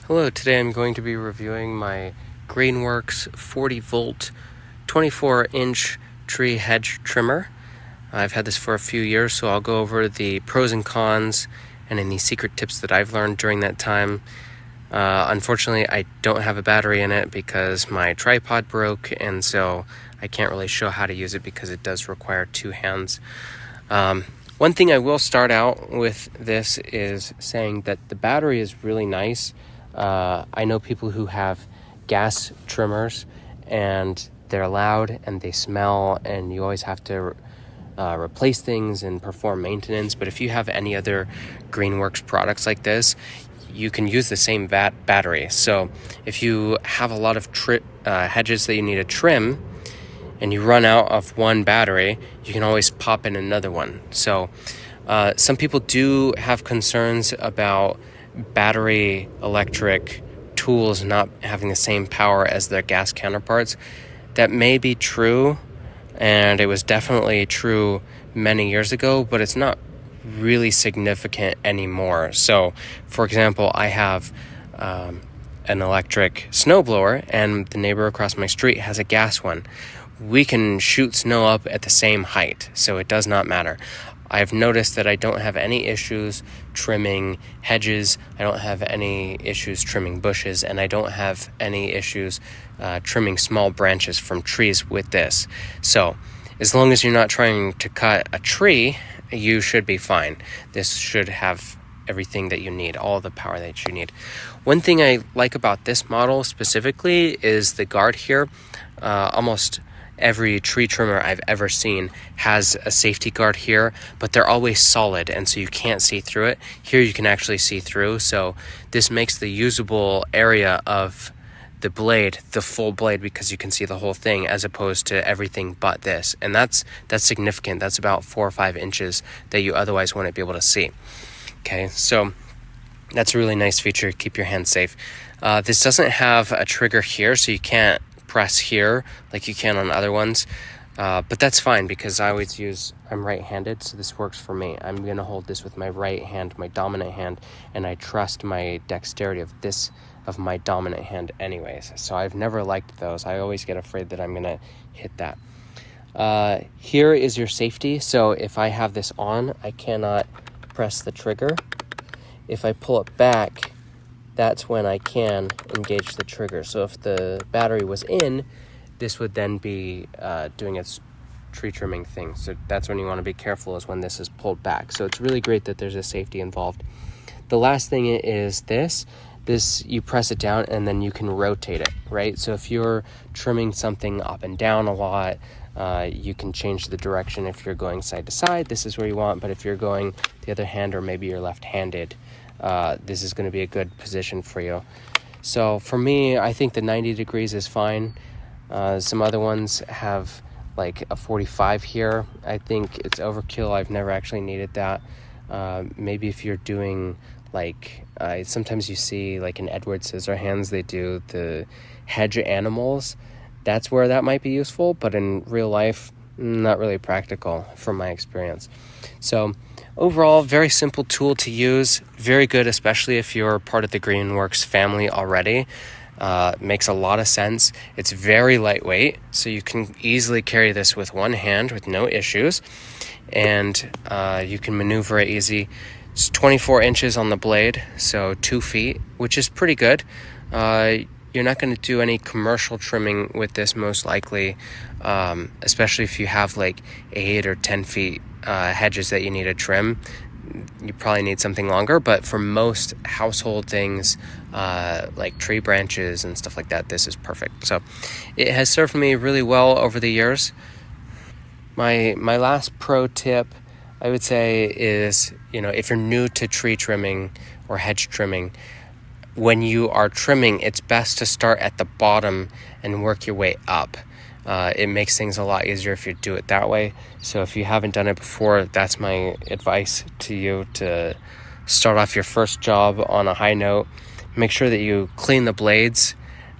Hello, today I'm going to be reviewing my Greenworks 40V 24-inch tree hedge trimmer. I've had this for a few years, so I'll go over the pros and cons and any secret tips that I've learned during that time. Unfortunately, I don't have a battery in it because my tripod broke, and so I can't really show how to use it because it does require two hands. One thing I will start out with this is saying that the battery is really nice. I know people who have gas trimmers and they're loud and they smell and you always have to replace things and perform maintenance. But if you have any other Greenworks products like this, you can use the same battery. So if you have a lot of hedges that you need to trim and you run out of one battery, you can always pop in another one. So some people do have concerns about battery electric tools not having the same power as their gas counterparts. That may be true, and it was definitely true many years ago, but it's not really significant anymore. So for example, I have an electric snowblower and the neighbor across my street has a gas one. We can shoot snow up at the same height, so it does not matter. I've noticed that I don't have any issues trimming hedges, I don't have any issues trimming bushes, and I don't have any issues trimming small branches from trees with this. So as long as you're not trying to cut a tree, you should be fine. This should have everything that you need, all the power that you need. One thing I like about this model specifically is the guard here. Almost every tree trimmer I've ever seen has a safety guard here, but they're always solid, and so you can't see through it. Here you can actually see through, so this makes the usable area of the blade the full blade because you can see the whole thing as opposed to everything but this. And that's significant. That's about 4 or 5 inches that you otherwise wouldn't be able to see. Okay, so that's a really nice feature. Keep your hands safe. This doesn't have a trigger here, so you can't press here like you can on other ones, but that's fine because I'm right-handed, so this works for me. I'm gonna hold this with my right hand, my dominant hand, and I trust my dexterity of my dominant hand anyways, so I've never liked those. I always get afraid that I'm gonna hit that. Here is your safety, so if I have this on, I cannot press the trigger. If I pull it back, that's when I can engage the trigger. So if the battery was in, this would then be doing its tree trimming thing. So that's when you want to be careful, is when this is pulled back. So it's really great that there's a safety involved. The last thing is this you press it down and then you can rotate it, right? So if you're trimming something up and down a lot, you can change the direction. If you're going side to side, this is where you want, but if you're going the other hand, or maybe you're left-handed, this is going to be a good position for you. So for me, I think the 90 degrees is fine. Some other ones have like a 45 here. I think it's overkill. I've never actually needed that. Maybe if you're doing like, sometimes you see like in Edward Scissorhands, they do the hedge animals. That's where that might be useful, but in real life, not really practical from my experience. So overall, very simple tool to use, very good, especially if you're part of the Greenworks family already. Makes a lot of sense. It's very lightweight, so you can easily carry this with one hand with no issues, and you can maneuver it easy. It's 24 inches on the blade, so 2 feet, which is pretty good. You're not going to do any commercial trimming with this most likely, especially if you have like 8 or 10 feet hedges that you need to trim. You probably need something longer, but for most household things like tree branches and stuff like that, this is perfect. So it has served me really well over the years. My last pro tip, I would say, is, if you're new to tree trimming or hedge trimming, when you are trimming, it's best to start at the bottom and work your way up. It makes things a lot easier if you do it that way. So if you haven't done it before, that's my advice to you, to start off your first job on a high note. Make sure that you clean the blades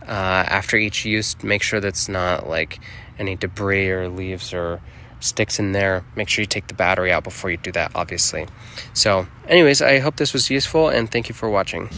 after each use. Make sure that's not like any debris or leaves or sticks in there. Make sure you take the battery out before you do that, obviously. So anyways, I hope this was useful, and thank you for watching.